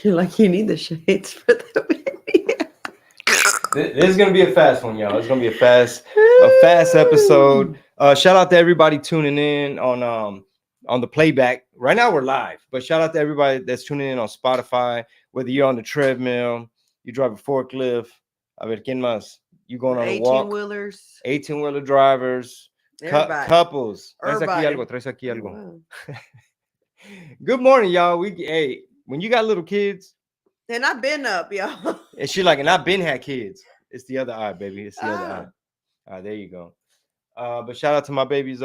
You're like, you need the shades for the baby. This is gonna be a fast one, y'all. It's gonna be a fast episode. Shout out to everybody tuning in on the playback. Right now we're live, but shout out to everybody that's tuning in on Spotify. Whether you're on the treadmill, you drive a forklift. A ver, ¿quién más? You going on a walk? 18-wheelers. 18-wheeler drivers, couples. Traes aquí algo. Traes aquí algo. Wow. Good morning, y'all. Hey, when you got little kids, and I've been up, y'all. and she like, and I've been had kids. It's the other eye, baby. It's the other eye. All right, there you go. But shout out to my baby's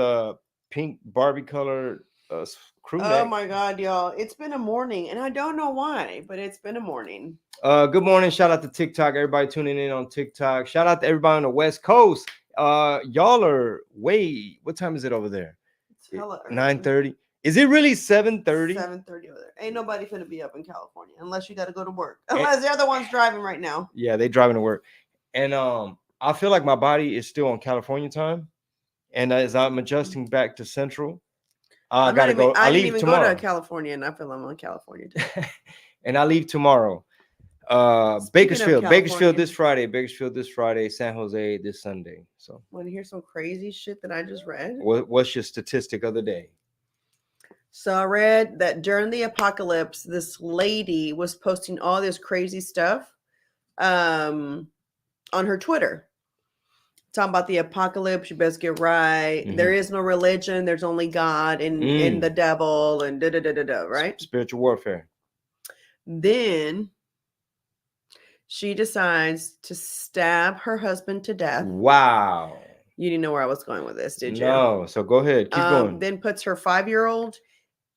pink Barbie color crew neck. Oh my God, y'all. It's been a morning, and I don't know why, but it's been a morning. Good morning. Shout out to TikTok. Everybody tuning in on TikTok. Shout out to everybody on the West Coast. Y'all are what time is it over there? It's hella 9:30. Is it really 7:30? 7:30 over there. Ain't nobody finna be up in California unless you got to go to work. Unless they're the ones driving right now. Yeah, they driving to work. And I feel like my body is still on California time. And as I'm adjusting back to Central, I gotta go. I didn't leave even tomorrow. go to California, and I feel I'm on California too. And I leave tomorrow. Bakersfield this Friday, San Jose this Sunday. So want to hear some crazy shit that I just read? What's your statistic of the day? So I read that during the apocalypse, this lady was posting all this crazy stuff on her Twitter. Talking about the apocalypse, you best get right. Mm-hmm. There is no religion. There's only God and the devil and da-da-da-da-da, right? Spiritual warfare. Then she decides to stab her husband to death. Wow. You didn't know where I was going with this, did you? No. So go ahead. Keep going. Then puts her 5-year-old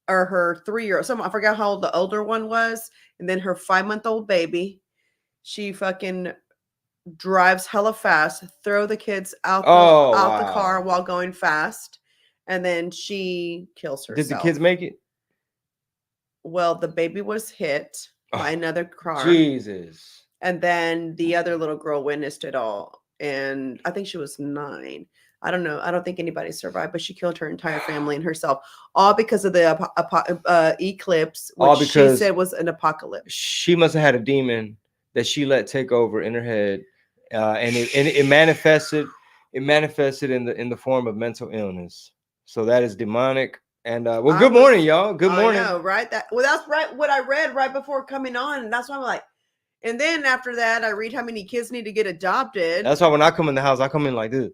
or her 3-year-old. I forgot how old the older one was. And then her 5-month-old baby. She fucking drives hella fast, throw the kids out the car while going fast. And then she kills herself. Did the kids make it? Well, the baby was hit by another car. Jesus. And then the other little girl witnessed it all. And I think she was 9. I don't know. I don't think anybody survived, but she killed her entire family and herself, all because of the eclipse, which she said was an apocalypse. She must have had a demon that she let take over in her head, and it manifested. It manifested in the form of mental illness. So that is demonic. And good morning, y'all. Good morning. I know, right? That's right. What I read right before coming on, and that's why I'm like. And then after that, I read how many kids need to get adopted. That's why when I come in the house, I come in like this.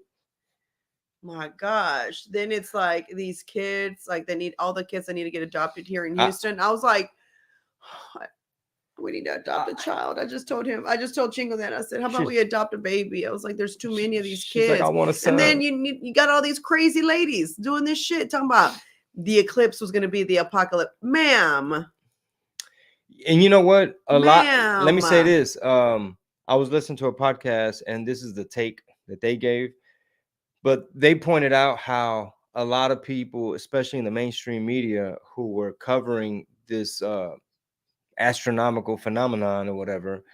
My gosh. Then it's like these kids, like all the kids that need to get adopted here in Houston. I was like, we need to adopt a child. I just told Chingo that. I said, how about we adopt a baby? I was like, there's too many of these kids. Like, I want a son. And then you got all these crazy ladies doing this shit, talking about the eclipse was going to be the apocalypse. Ma'am. And you know what? Let me say this. I was listening to a podcast, and this is the take that they gave. But they pointed out how a lot of people, especially in the mainstream media, who were covering this astronomical phenomenon or whatever,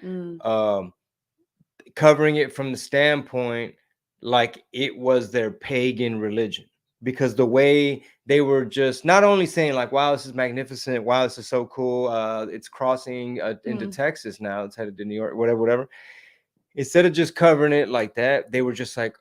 covering it from the standpoint like it was their pagan religion. Because the way they were just not only saying like, wow, this is magnificent. Wow, this is so cool. It's crossing into Texas now. It's headed to New York, whatever. Instead of just covering it like that, they were just like,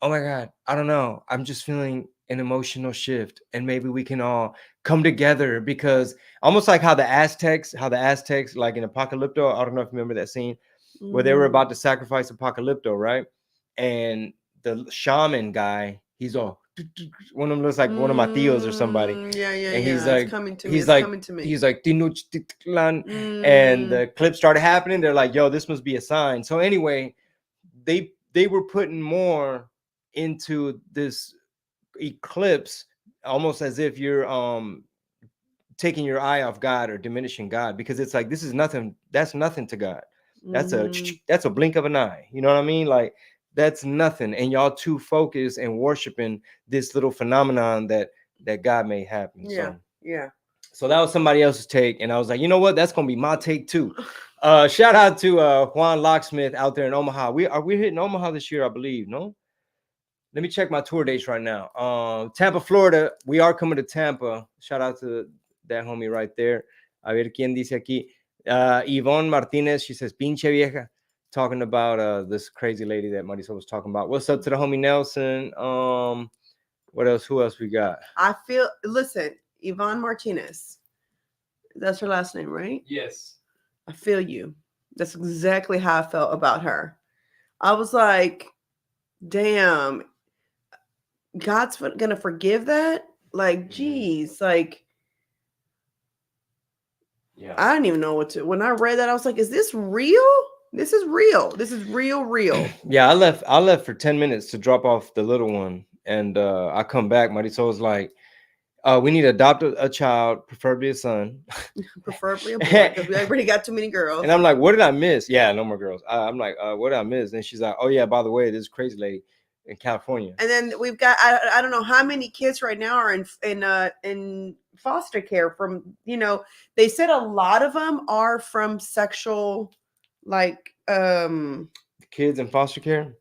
oh my God, I don't know. I'm just feeling an emotional shift. And maybe we can all come together, because almost like how the Aztecs, like in Apocalypto, I don't know if you remember that scene where they were about to sacrifice Apocalypto, right? And the shaman guy, he's all, one of them looks like one of my tios or somebody. Yeah. And he's like, coming to me. He's like, and the clip started happening. They're like, yo, this must be a sign. So anyway, they were putting more into this eclipse, almost as if you're taking your eye off God or diminishing God, because it's like, this is nothing. That's nothing to God. That's a blink of an eye. You know what I mean? Like, that's nothing. And y'all too focused and worshiping this little phenomenon that God made happen. Yeah. So that was somebody else's take. And I was like, you know what? That's going to be my take too. Shout out to Juan Locksmith out there in Omaha. We're hitting Omaha this year, I believe. No? Let me check my tour dates right now. Tampa, Florida. We are coming to Tampa. Shout out to that homie right there. A ver quién dice aquí. Yvonne Martinez, she says, pinche vieja, talking about this crazy lady that Marisol was talking about. What's up to the homie Nelson? What else? Who else we got? Listen, Yvonne Martinez. That's her last name, right? Yes. I feel you. That's exactly how I felt about her. I was like, damn, God's gonna forgive that? Like, geez, like, Yeah. I didn't even know what to. When I read that, I was like, is this real? This is real. This is real. Yeah, I left for 10 minutes to drop off the little one. And I come back. Marisol was like, we need to adopt a child, preferably a son. Preferably a boy, because we already got too many girls. And I'm like, what did I miss? Yeah, no more girls. I'm like, what did I miss? And she's like, oh yeah, by the way, this crazy lady in California. And then we've got I don't know how many kids right now are in foster care from, they said a lot of them are from sexual, like, kids in foster care.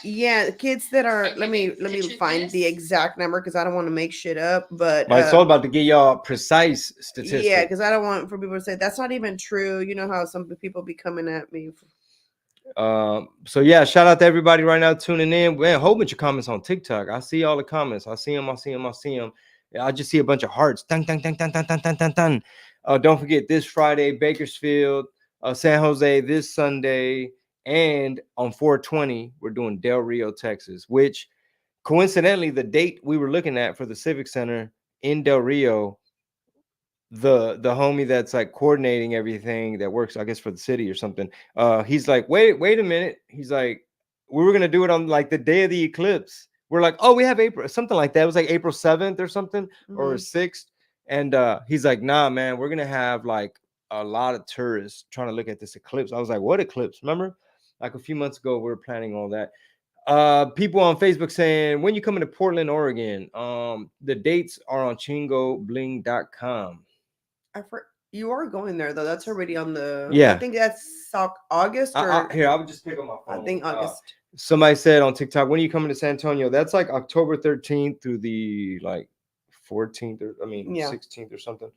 Yeah, kids that are. Let me find the exact number because I don't want to make shit up. But My soul about to get y'all precise statistics. Yeah, because I don't want for people to say that's not even true. You know how some people be coming at me. So yeah, shout out to everybody right now tuning in. Man, a whole bunch of comments on TikTok. I see all the comments. I see them. I just see a bunch of hearts. Dun, dun, dun, dun, dun, dun, dun, dun, dun. Don't forget this Friday, Bakersfield, San Jose this Sunday, and on 420 we're doing Del Rio, Texas, which coincidentally the date we were looking at for the Civic Center in Del Rio, the homie that's like coordinating everything that works, I guess, for the city or something, he's like, wait a minute. He's like, we were gonna do it on like the day of the eclipse. We're like, oh, we have April, something like that. It was like April 7th or something, or 6th. And he's like, nah, man, we're gonna have like a lot of tourists trying to look at this eclipse. I was like, what eclipse? Remember, like a few months ago, we were planning all that. People on Facebook saying, when you coming to Portland, Oregon? The dates are on chingobling.com. You are going there though. That's already on the. Yeah, I think that's August. Or here, I would just pick up my phone. I think August. Somebody said on TikTok, when are you coming to San Antonio? That's like October 13th through the like 14th, or 16th or something.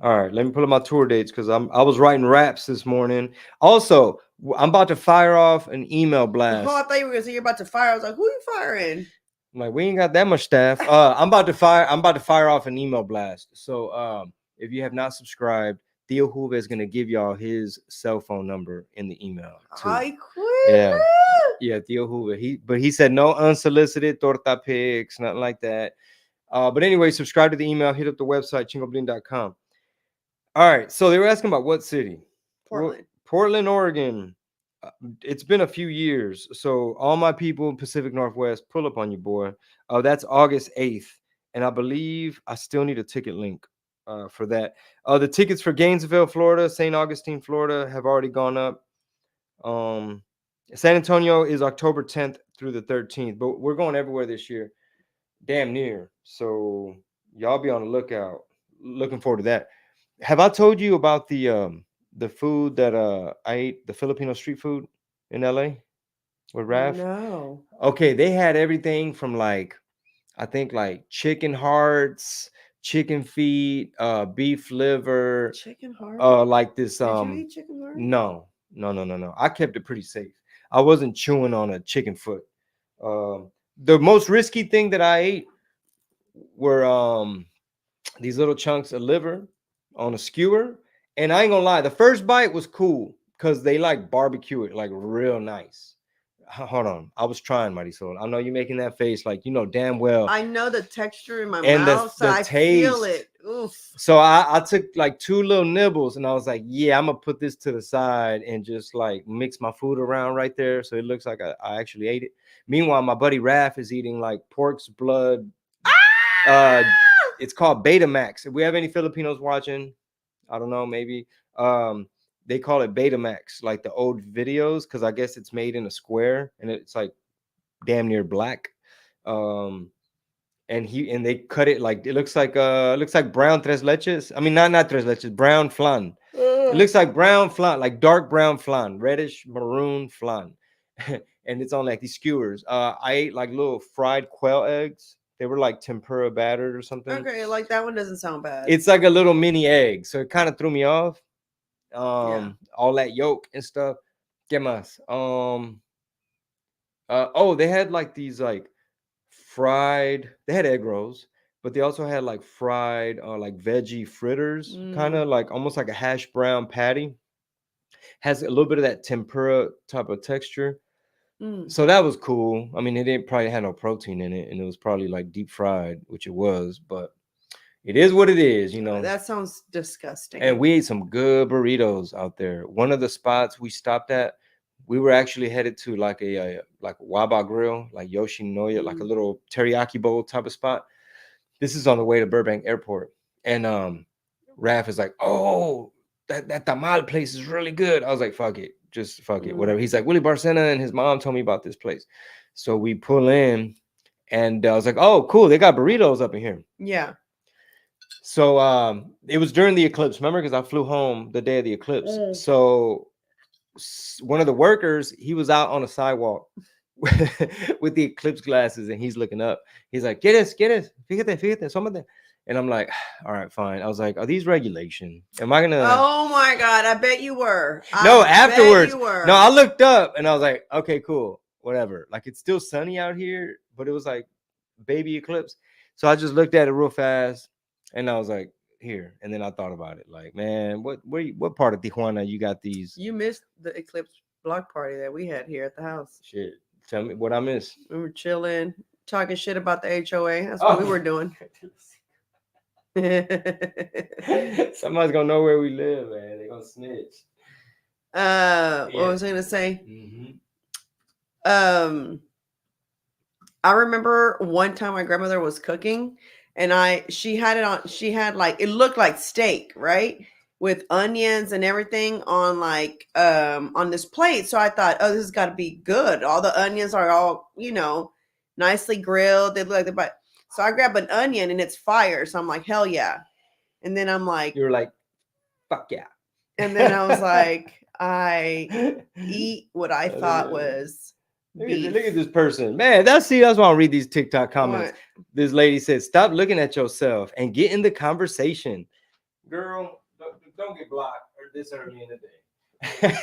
All right, let me pull up my tour dates because I was writing raps this morning. Also, I'm about to fire off an email blast. Oh, I thought you were gonna say you're about to fire. I was like, who are you firing? I'm like, we ain't got that much staff. I'm about to fire off an email blast. So if you have not subscribed, Theo Juve is gonna give y'all his cell phone number in the email too. I quit. Yeah, Theo Juve. He said no unsolicited torta pics, nothing like that. But anyway, subscribe to the email, hit up the website, chingoblin.com. All right, so they were asking about what city? Portland, Oregon. It's been a few years, so all my people in Pacific Northwest, pull up on you, boy. That's August 8th, and I believe I still need a ticket link for that. The tickets for Gainesville, Florida, St. Augustine, Florida have already gone up. San Antonio is October 10th through the 13th, but we're going everywhere this year, damn near. So y'all be on the lookout. Looking forward to that. Have I told you about the food that I ate, the Filipino street food in LA with Raph? No. Okay, they had everything from like, I think like chicken hearts, chicken feet, beef liver, chicken heart. Like this. Did you eat chicken heart? No. I kept it pretty safe. I wasn't chewing on a chicken foot. The most risky thing that I ate were these little chunks of liver on a skewer. And I ain't gonna lie, the first bite was cool because they like barbecue it like real nice. Hold on, I was trying, Marisol. I know you're making that face like you know damn well. I know the texture in my and mouth, so I taste. feel it. Oof. So I took like 2 little nibbles and I was like, yeah, I'm gonna put this to the side and just like mix my food around right there so it looks like I actually ate it. Meanwhile, my buddy Raph is eating like pork's blood. It's called Betamax. If we have any Filipinos watching, I don't know, maybe they call it Betamax, like the old videos, because I guess it's made in a square and it's like damn near black. And they cut it like it looks like brown tres leches. I mean, not tres leches, brown flan. It looks like brown flan, like dark brown flan, reddish maroon flan. And it's on like these skewers. I ate like little fried quail eggs. They were like tempura battered or something. Okay, like that one doesn't sound bad. It's like a little mini egg, so it kind of threw me off. Yeah. All that yolk and stuff. ¿Qué más? Oh, they had like these like fried. They had egg rolls, but they also had like fried like veggie fritters, kind of like almost like a hash brown patty. Has a little bit of that tempura type of texture. So that was cool. I mean, it didn't probably had no protein in it, and it was probably like deep fried, which it was, but it is what it is, you know. That sounds disgusting. And we ate some good burritos out there. One of the spots we stopped at, we were actually headed to like a like Waba Grill, like Yoshinoya, like a little teriyaki bowl type of spot. This is on the way to Burbank Airport, and Raph is like, "Oh, that tamal place is really good." I was like, "Fuck it, just fuck it, whatever." He's like, "Willie Barcena and his mom told me about this place," so we pull in, and I was like, "Oh, cool, they got burritos up in here." Yeah. So it was during the eclipse, remember? Because I flew home the day of the eclipse. So one of the workers, he was out on a sidewalk with the eclipse glasses, and he's looking up. He's like, get us, fíjate, something. And I'm like, all right, fine. I was like, are these regulation? Am I gonna? Oh my god, I bet you were. No, afterwards. No, I looked up and I was like, okay, cool, whatever. Like it's still sunny out here, but it was like baby eclipse. So I just looked at it real fast. And I was like, here. And then I thought about it. Like, man, what part of Tijuana you got these? You missed the eclipse block party that we had here at the house. Shit. Tell me what I missed. We were chilling, talking shit about the HOA. That's what we were doing. Somebody's gonna know where we live, man. They're gonna snitch. What was I gonna say? I remember one time my grandmother was cooking, and she had like, it looked like steak, right? With onions and everything on like on this plate. So I thought, oh, this has got to be good. All the onions are all, nicely grilled. They look like they're so I grab an onion and it's fire. So I'm like, hell yeah. And then I'm like, you were like, fuck yeah. And then I was like, I eat what I thought was beef. Look at this person, man. That's why I read these TikTok comments. What? This lady said, "Stop looking at yourself and get in the conversation." Girl, don't get blocked or this early in the day.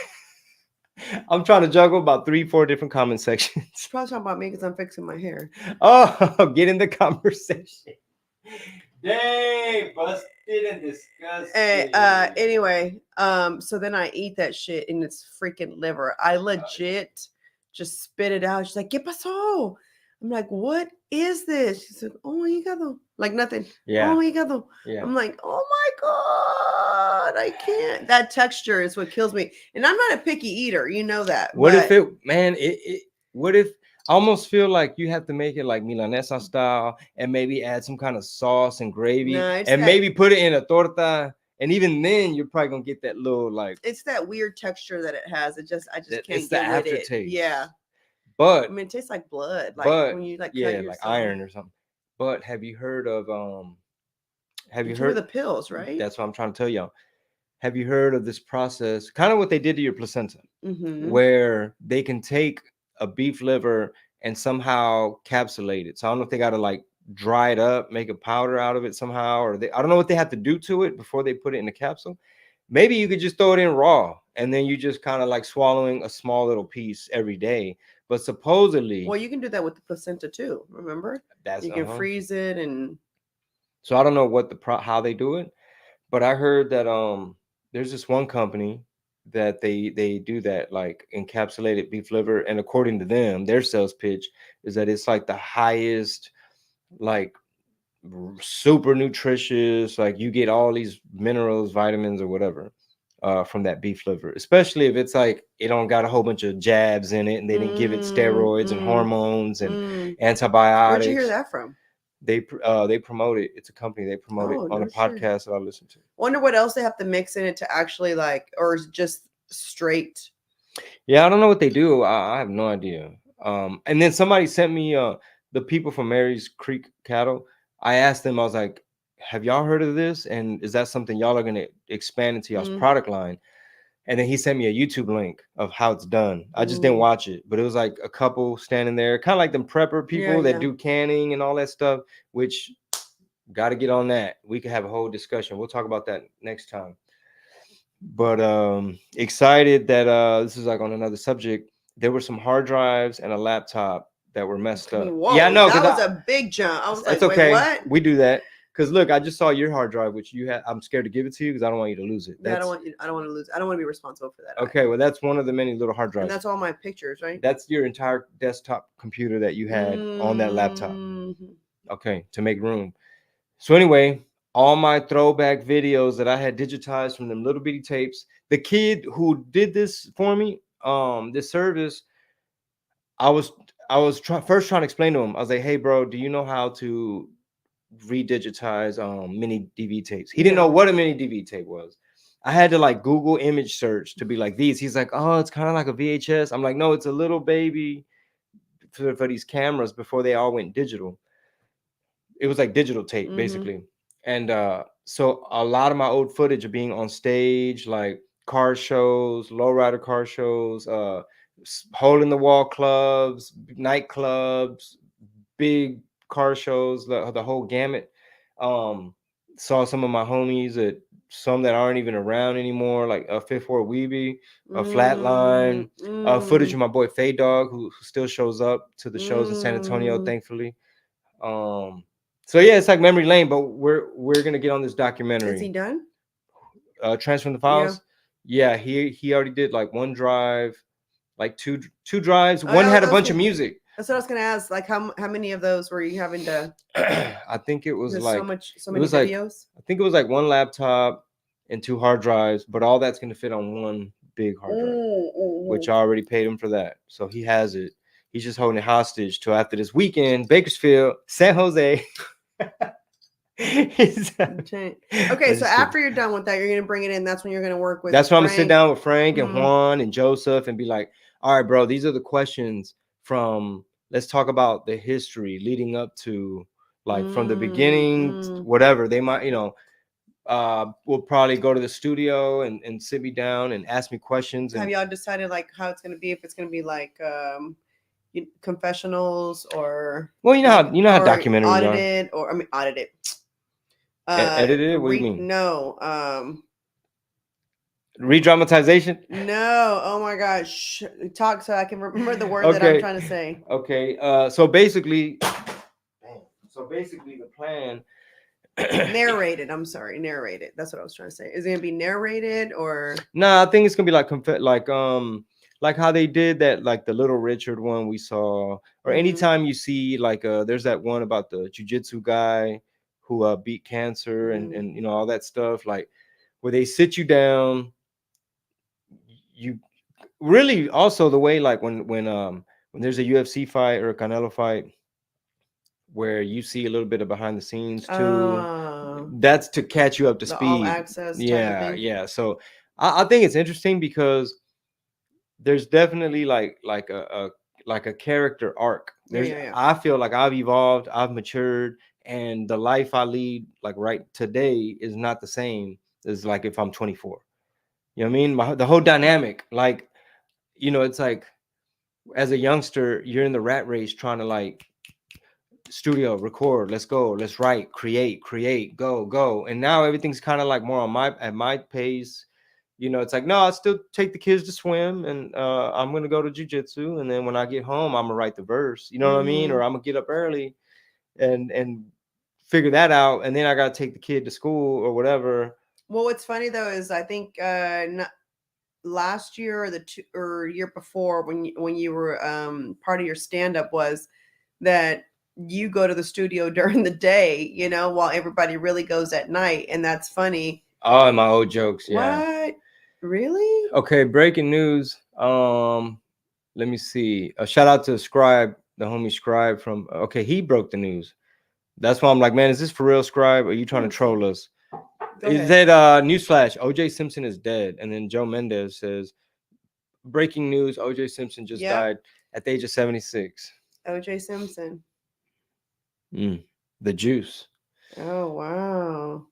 I'm trying to juggle about 3-4 different comment sections. She's probably talking about me because I'm fixing my hair. Oh, get in the conversation. Dang, busted and disgusting. Anyway, so then I eat that shit and it's freaking liver. I legit just spit it out. She's like, ¿Qué pasó? I'm like, what is this? She's like, oh, hígado. Like nothing. Yeah. Oh, hígado. Yeah. I'm like, oh my God, I can't. That texture is what kills me. And I'm not a picky eater. You know that. What if it, man, what if, I almost feel like you have to make it like Milanesa style and maybe add some kind of sauce and gravy and maybe put it in a torta. And even then, you're probably going to get that little like. It's that weird texture that it has. I just can't get it's the aftertaste. It. Yeah. But I mean, it tastes like blood. Like when you like cut like iron or something. But have you heard of have you heard of the pills, right? That's what I'm trying to tell y'all. Have you heard of this process? Kind of what they did to your placenta, where they can take a beef liver and somehow capsulate it. So I don't know if they got to like dry it up, make a powder out of it somehow, or I don't know what they have to do to it before they put it in a capsule. Maybe you could just throw it in raw and then you just kind of like swallowing a small little piece every day. But supposedly, well, you can do that with the placenta too. Remember, you can freeze it, and so I don't know how they do it, but I heard that there's this one company that they do that, like encapsulated beef liver, and according to them, their sales pitch is that it's like the highest, like super nutritious, like you get all these minerals, vitamins, or whatever. From that beef liver, especially if it's like it don't got a whole bunch of jabs in it and they didn't give it steroids and hormones and antibiotics. Where'd you hear that from? They promote it. It's a company. They promote it on a podcast that I listen to. Wonder what else they have to mix in it to actually like, or is it just straight? Yeah, I don't know what they do. I have no idea. And then somebody sent me the people from Mary's Creek Cattle. I asked them, I was like, have y'all heard of this? And is that something y'all are going to expand into y'all's product line? And then he sent me a YouTube link of how it's done. I just didn't Ooh. watch it, but it was like a couple standing there, kind of like them prepper people that Yeah. do canning and all that stuff, which got to get on that. We could have a whole discussion. We'll talk about that next time. But excited that this is like on another subject. There were some hard drives and a laptop that were messed up. Whoa, Yeah, no, that was because a big jump. I was it's like, wait, okay. what? We do that. Because look, I just saw your hard drive, which you had. I'm scared to give it to you because I don't want you to lose it. Yeah, I That's don't want to lose. I don't want to be responsible for that. okay. Well, that's one of the many little hard drives. And that's all my pictures, right? That's your entire desktop computer that you had on that laptop. Mm-hmm. Okay, to make room. So anyway, all my throwback videos that I had digitized from them little bitty tapes. The kid who did this for me, this service, I was first trying to explain to him. I was like, "Hey, bro, do you know how to redigitize mini DV tapes?" He didn't know what a mini DV tape was. I had to like Google image search to be like these. He's like, "Oh, it's kind of like a VHS." I'm like, "No, it's a little baby for these cameras before they all went digital." It was like digital tape basically. And so a lot of my old footage of being on stage, like car shows, lowrider car shows, hole in the wall clubs, nightclubs, big car shows, the whole gamut. Saw some of my homies at some that aren't even around anymore, like a Fifth Ward Weeby, a Flatline, footage of my boy Fay Dog, who still shows up to the shows in San Antonio, thankfully. So yeah, it's like memory lane, but we're gonna get on this documentary. Is he done? Transferring the files. Yeah, he already did like one drive, like two drives. One had a bunch of music. That's what I was gonna ask. Like, how many of those were you having to? I think it was like so many videos. I think it was like one laptop and 2 hard drives, but all that's gonna fit on one big hard drive, which I already paid him for that, so he has it. He's just holding it hostage till after this weekend, Bakersfield, San Jose. Okay, so after you're done with that, you're gonna bring it in. That's when you're gonna work with. That's when I'm gonna sit down with Frank and Juan and Joseph and be like, "All right, bro, these are the questions from. Let's talk about the history leading up to, like, from the beginning, whatever they might, we'll probably go to the studio and sit me down and ask me questions." Have y'all decided like how it's gonna be? If it's gonna be like confessionals or you know how documentaries audited are. Or I mean audited. Edited? What do you mean? No. Redramatization? No. Oh my gosh. Talk so I can remember the word that I'm trying to say. Okay. So basically the plan. Narrated. I'm sorry. Narrated. That's what I was trying to say. Is it gonna be narrated or? No, I think it's gonna be like how they did that, like the Little Richard one we saw, or anytime you see like there's that one about the jiu-jitsu guy who beat cancer and all that stuff, like where they sit you down. You really also the way like when there's a UFC fight or a Canelo fight where you see a little bit of behind the scenes too. That's to catch you up to speed. All access. Yeah. So I think it's interesting because there's definitely like a character arc. I feel like I've evolved, I've matured, and the life I lead like right today is not the same as like if I'm 24. You know what I mean? The whole dynamic, like, it's like as a youngster, you're in the rat race trying to like studio, record, let's go, let's write, create, go. And now everything's kind of like more on at my pace. It's like, no, I still take the kids to swim and I'm gonna go to jiu-jitsu, and then when I get home, I'm gonna write the verse, you know what I mean? Or I'm gonna get up early and figure that out, and then I gotta take the kid to school or whatever. Well, what's funny though is I think last year or year before when you were part of your stand-up was that you go to the studio during the day, while everybody really goes at night, and that's funny. Oh, my old jokes. Yeah. What? Really? Okay, breaking news. Let me see. A shout out to Scribe, the homie Scribe from. Okay, he broke the news. That's why I'm like, man, is this for real, Scribe? Or are you trying to troll us? He said, newsflash, OJ Simpson is dead. And then Joe Mendez says, breaking news, OJ Simpson just died at the age of 76. OJ Simpson. The juice. Oh, wow.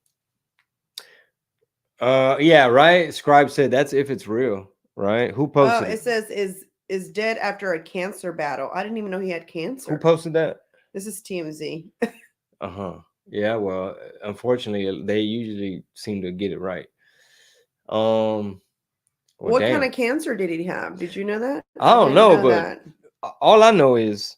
Yeah, right. Scribe said that's if it's real, right? Who Oh, posted it it? says is dead after a cancer battle. I didn't even know he had Who cancer. posted that? This is TMZ. Uh-huh. Yeah, well, unfortunately, they usually seem to get it right. Um, well, What kind damn. of cancer did he have? Did you know that? I I don't didn't know, know but that. all I know is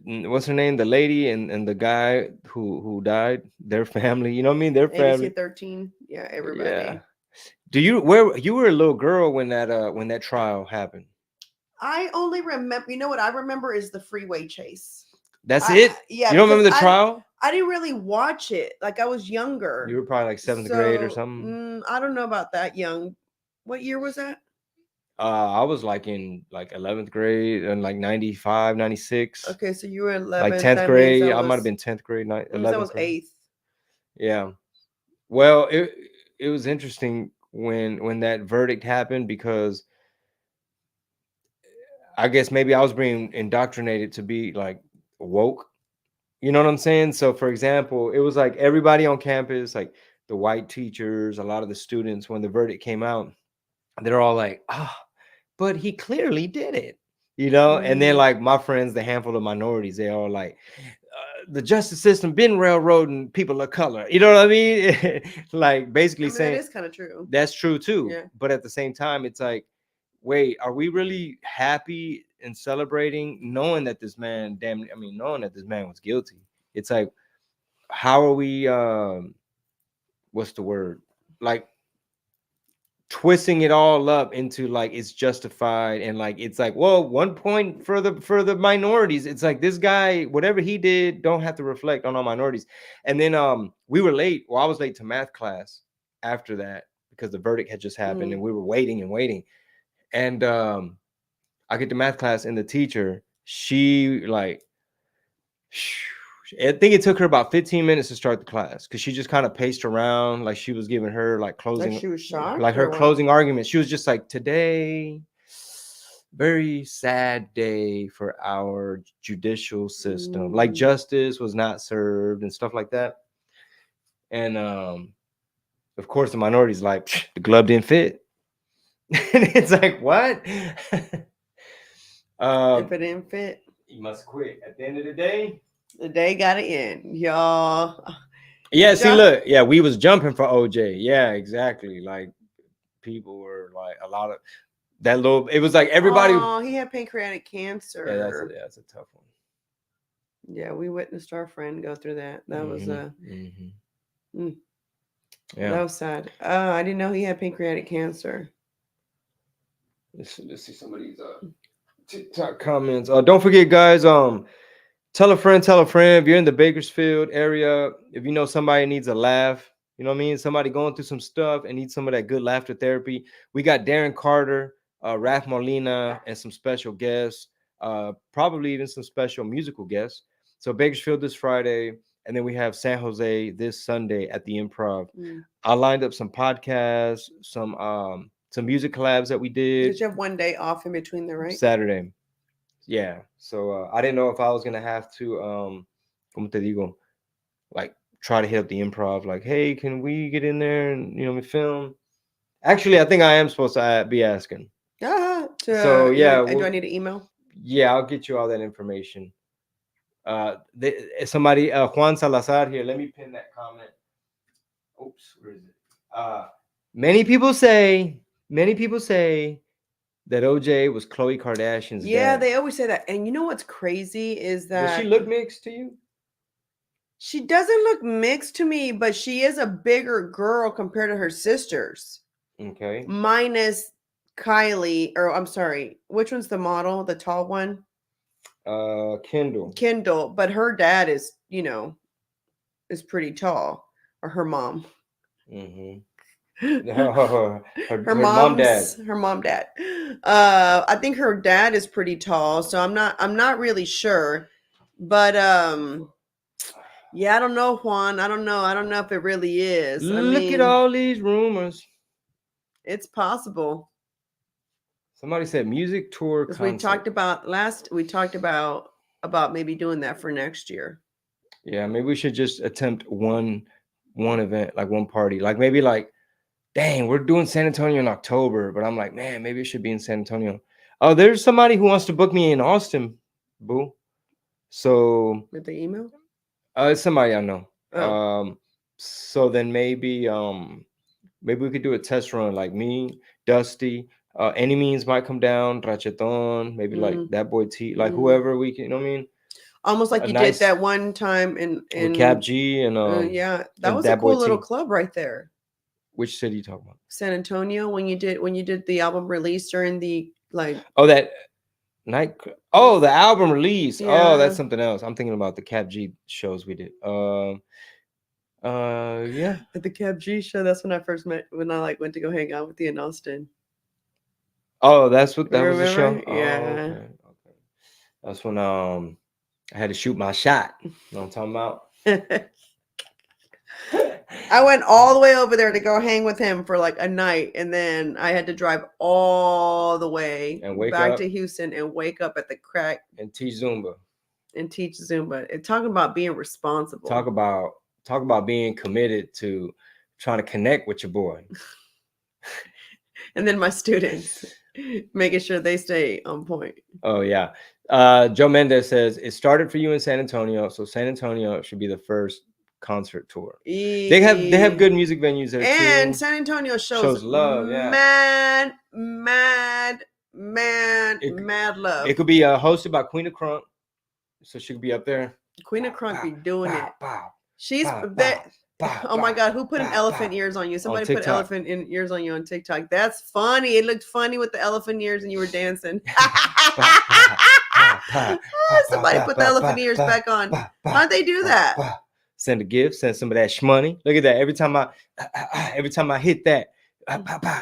what's her name? The lady and the guy who died, their family, you know what I mean? Their ABC family. 13. Yeah, Yeah. everybody. Do you were a little girl when that trial happened? I only remember, you know what I remember is the freeway chase. That's it? Yeah, You don't because remember the trial? I didn't really watch it. Like I was You younger. were probably like seventh grade or So something. I don't know about that young. What year was that? I was like in like 11th grade and like 95, 96. Okay, so you were Like 11th. 10th That means grade. I I might have was been 10th grade, that 11th was grade. eighth. Yeah. Well, it was interesting when that verdict happened because I guess maybe I was being indoctrinated to be like woke. You know what I'm saying? So for example, it was like everybody on campus, like the white teachers, a lot of the students, when the verdict came out, they're all like, ah, but he clearly did it. You know, and then Mm. like my friends, the handful of minorities, they all like, the justice system been railroading people of color. You know what I mean? Like I basically mean, that saying is kind of true. that's true too. Yeah. But at the same time, it's like, wait, are we really happy and celebrating knowing that this man, knowing that this man was guilty? It's like, how are we? What's the word? Like twisting it all up into like it's justified and like it's like, well, 1 point for the minorities. It's like this guy, whatever he did, don't have to reflect on all minorities. And then we were late. Well, I was late to math class after that because the verdict had just happened Mm. and we were waiting and waiting. And I get to math class and the teacher, she like I think it took her about 15 minutes to start the class because she just kind of paced around like she was giving her like Like closing, she was like shocked her or what? closing argument. She was just like, today, very sad day for our judicial system. Like Mm. justice was not served and stuff like that. And of course, the minorities like the glove didn't fit. And it's like, what? If um, it didn't fit, you must quit. At the end of the day, the day got to end, y'all. yeah, see, Just look, yeah, we was jumping for OJ. Yeah, exactly. Like people were like a lot of that little. It was like everybody. oh, he had pancreatic Yeah, cancer. that's a tough one. Yeah, we witnessed our friend go through that. That was mm, Yeah. that was sad. I didn't know he had pancreatic cancer. Let's see some of these TikTok comments. Don't forget, guys. Tell a friend, tell a friend. If you're in the Bakersfield area, if you know somebody needs a laugh, you know what I mean? Somebody going through some stuff and needs some of that good laughter therapy. We got Darren Carter, Raph Molina, and some special guests, probably even some special musical guests. So Bakersfield this Friday, and then we have San Jose this Sunday at the Improv. Mm. I lined up some podcasts, some music collabs that we did Did you have one day off in between there, right? Saturday. Yeah. So I didn't know if I was gonna have to como te digo, like try to hit up the Improv, like, hey, can we get in there and we film? Actually, I think I am supposed to be asking. So yeah, Do I need an email? yeah, I'll get you all that information. Somebody, Juan Salazar here. Let me pin that comment. Oops, where is it? Many people say, that OJ was Khloe Kardashian's Yeah, dad. they always say that. And you know what's crazy is Does she that look mixed to you? she doesn't look mixed to me, but she is a bigger girl compared to her sisters. Okay. Minus Kylie, or I'm sorry, which one's the model? The tall one? Kendall. Kendall, but her dad is, is pretty tall, or her mom. Mm-hmm. Her Mom, dad. mom, dad. I think her dad is pretty tall, so I'm not really sure. But yeah, I don't know, Juan. I don't know. I don't know if it really is. I Look at mean, all these rumors. it's possible. Somebody said music tour Because concept. we talked about maybe doing that for next year. Yeah, maybe we should just attempt one event, like one party, like maybe like dang, we're doing San Antonio in October, but I'm like, man, maybe it should be in San Antonio. Oh, there's somebody who wants to book me in Austin, boo. So With the email? it's somebody I know. Oh. So then maybe we could do a test run like me, Dusty, Any Means might come down, Racheton, maybe like Mm, that boy T, like mm. whoever we can, you know what I mean? Almost like A you did nice that one time with Cap in G yeah, that and was a that boy cool little T. club right there. Which city you talking about? San Antonio when you did the album release during the like Oh, that night. Oh, the album release. Oh, yeah that's something else. I'm thinking about the Cap G shows we did. Yeah. at the Cab G show. That's when I first met when I like went to go hang out with you in Austin. Oh, that's what that was the show. Remember? Oh, Yeah. okay. Okay. That's when I had to shoot my shot. You know what I'm talking about? I went all the way over there to go hang with him for like a night, and then I had to drive all the way And wake back up to Houston and wake up at the crack and teach Zumba. and teach Zumba. And talking about being responsible. Talk about being committed to trying to connect with your boy. And then my students making sure they stay on point. Oh yeah. Joe Mendez says it started for you in San Antonio, so San Antonio should be the first concert tour. They have good music venues there and too. San Antonio shows love, yeah. mad love. It could be hosted by Queen of Crunk, so she could be up there. Queen of Crunk be doing it. Bow, She's bow, that. bow, Oh my bow, God, who put an bow, elephant bow. ears on you? Somebody On put TikTok. elephant ears on you on TikTok. That's funny. It looked funny with the elephant ears and you were dancing. Somebody put the elephant ears back on. How'd they do that? Send a gift, send some of that shmoney. Look at that. Every time I hit that,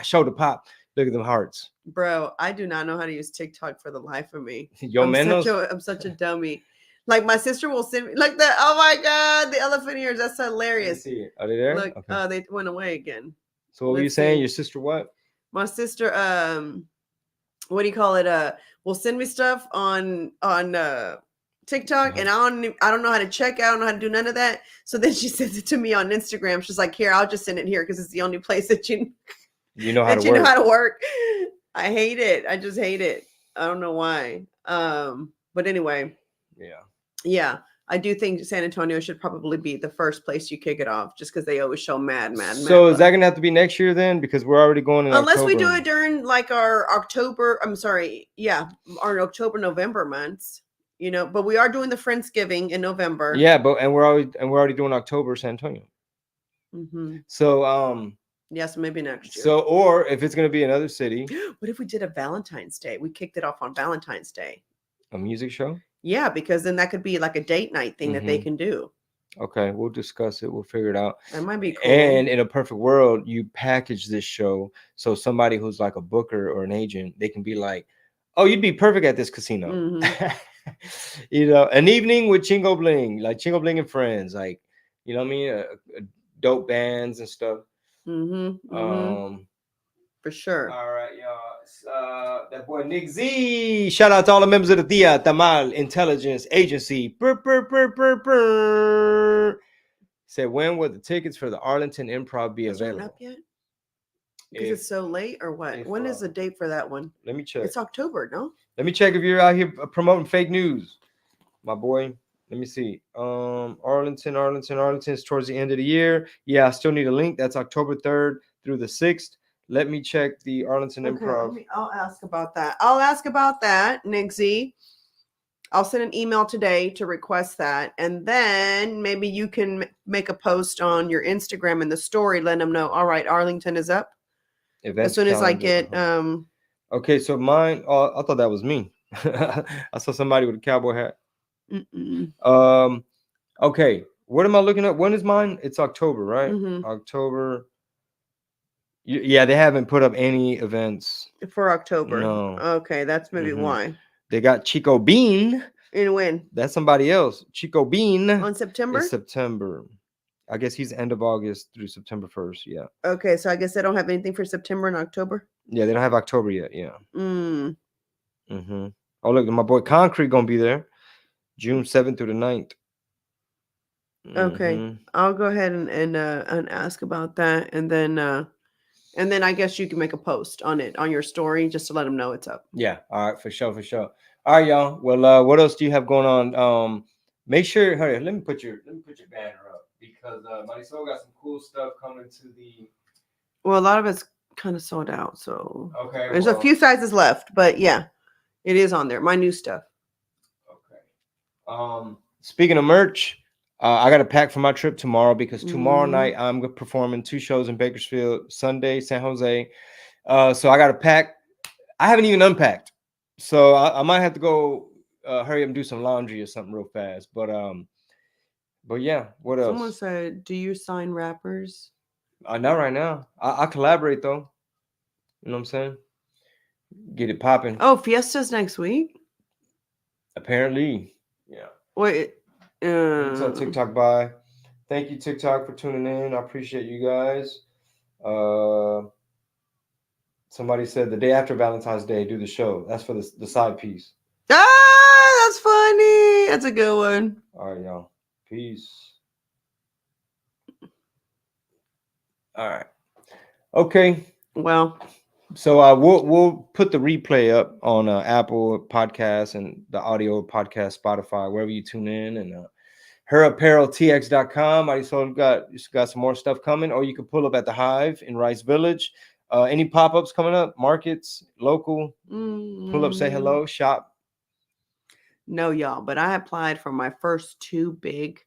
shoulder pop. Look at them hearts. Bro, I do not know how to use TikTok for the life of me. Yo, I'm such a dummy. Like my sister will send me like that. Oh my God, the elephant ears. That's hilarious. Are they there? Look, Okay. they went away again. So what were you saying? Your sister what? My sister, what do you call it? Will send me stuff on TikTok, and I don't know how to check. I don't know how to do none of that. So then she sends it to me on Instagram. She's like, "Here, I'll just send it here because it's the only place that you know how to work." I hate it. I just hate it. I don't know why. But anyway, yeah. I do think San Antonio should probably be the first place you kick it off, just because they always show mad. So is that gonna have to be next year then? Because we're already going in unless October. we do it during like our October. I'm sorry, yeah, our October November months. You know, but we are doing the Friendsgiving in November. Yeah, but we're already doing October San Antonio. Mm-hmm. So yes, maybe next year. So or if it's gonna be another city. What if we did a Valentine's Day? We kicked it off on Valentine's Day. A music show? Yeah, because then that could be like a date night thing that they can do. Okay, we'll discuss it. We'll figure it out. That might be cool. And in a perfect world, you package this show so somebody who's like a booker or an agent, they can be like, "Oh, you'd be perfect at this casino." Mm-hmm. You know, an evening with Chingo Bling, like Chingo Bling and friends, like, you know what I mean, dope bands and stuff. For sure. All right, y'all. That boy Nick Z. Shout out to all the members of the DIAS Intelligence Agency. Said, when will the tickets for the Arlington Improv be available? Up yet? Because it's so late, or what? When is the date for that one? Let me check. It's October, no? Let me check if you're out here promoting fake news, my boy. Let me see. Arlington is towards the end of the year. Yeah, I still need a link. That's October 3rd through the 6th. Let me check the Arlington Improv. I'll ask about that, Nick Z. I'll send an email today to request that. And then maybe you can make a post on your Instagram in the story, letting them know, all right, Arlington is up. As soon as I get... Okay, so mine, I thought that was me. I saw somebody with a cowboy hat. Okay, what am I looking at? When is mine? It's October, right? October. Yeah, they haven't put up any events for October. No. Okay, that's maybe why. They got Chico Bean. And when? That's somebody else. Chico Bean. On September? It's September. I guess he's end of August through September 1st. Yeah. Okay, so I guess they don't have anything for September and October? Yeah, they don't have October yet. Yeah. Oh, look, my boy Concrete gonna be there June 7th through the 9th. Okay, I'll go ahead and ask about that, and then And then I guess you can make a post on it on your story just to let them know it's up. Yeah. All right. For sure. For sure. All right, y'all. Well, what else do you have going on? Make sure. Hurry. Let me put your banner up because Marisol got some cool stuff coming to the. Well, a lot of it's kind of sold out, so Okay. there's a few sizes left, but yeah, it is on there. My new stuff. Okay. Speaking of merch, I got a pack for my trip tomorrow because tomorrow Mhm. night I'm performing 2 shows in Bakersfield, Sunday, San Jose. So I got a pack. I haven't even unpacked, so I might have to go hurry up and do some laundry or something real fast. But yeah, what else? Someone said, "Do you sign rappers?" Not right now. I collaborate though. You know what I'm saying? Get it popping. Oh, Fiesta's next week. Apparently, yeah. Wait, Tell TikTok bye. Thank you, TikTok, for tuning in. I appreciate you guys. Somebody said the day after Valentine's Day, do the show. That's for the side piece. Ah, that's funny. That's a good one. All right, y'all. Peace. All right. Okay. Well, so we'll put the replay up on Apple Podcasts and the audio podcast, Spotify, wherever you tune in, and herappareltx.com. I also got some more stuff coming, or you can pull up at the Hive in Rice Village. Any pop-ups coming up? Markets, local? Pull up, say hello, shop. No, y'all, but I applied for my first 2 big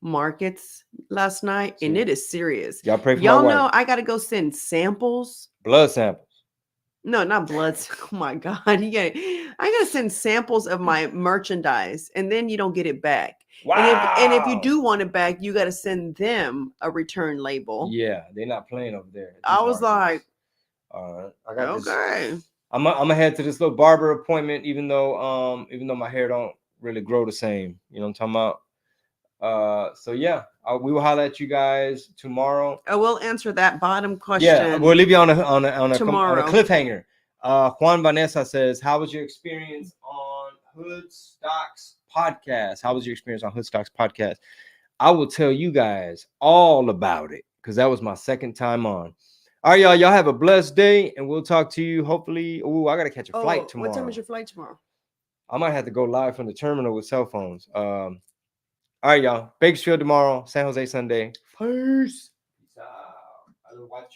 markets last night, and it is serious. Y'all pray for y'all my know wife. I got to go send samples. Blood samples. No, not blood. Oh my God. Yeah. I got to send samples of my merchandise, and then you don't get it back. Wow. And if you do want it back, you got to send them a return label. Yeah, they're not playing over there. I was like, all right, I got okay. This. I'm gonna head to this little barber appointment, even though my hair don't really grow the same. You know what I'm talking about? So yeah, we will holler at you guys tomorrow. I will answer that bottom question. Yeah, we'll leave you on a tomorrow. cliffhanger. Juan Vanessa says, "How was your experience on Hood Stocks podcast? How was your experience on Hood Stocks podcast?" I will tell you guys all about it because that was my second time on. All right, y'all. Y'all have a blessed day, and we'll talk to you hopefully. Oh, I gotta catch a flight tomorrow. What time is your flight tomorrow? I might have to go live from the terminal with cell phones. All right, y'all. Bakersfield tomorrow, San Jose Sunday. Peace.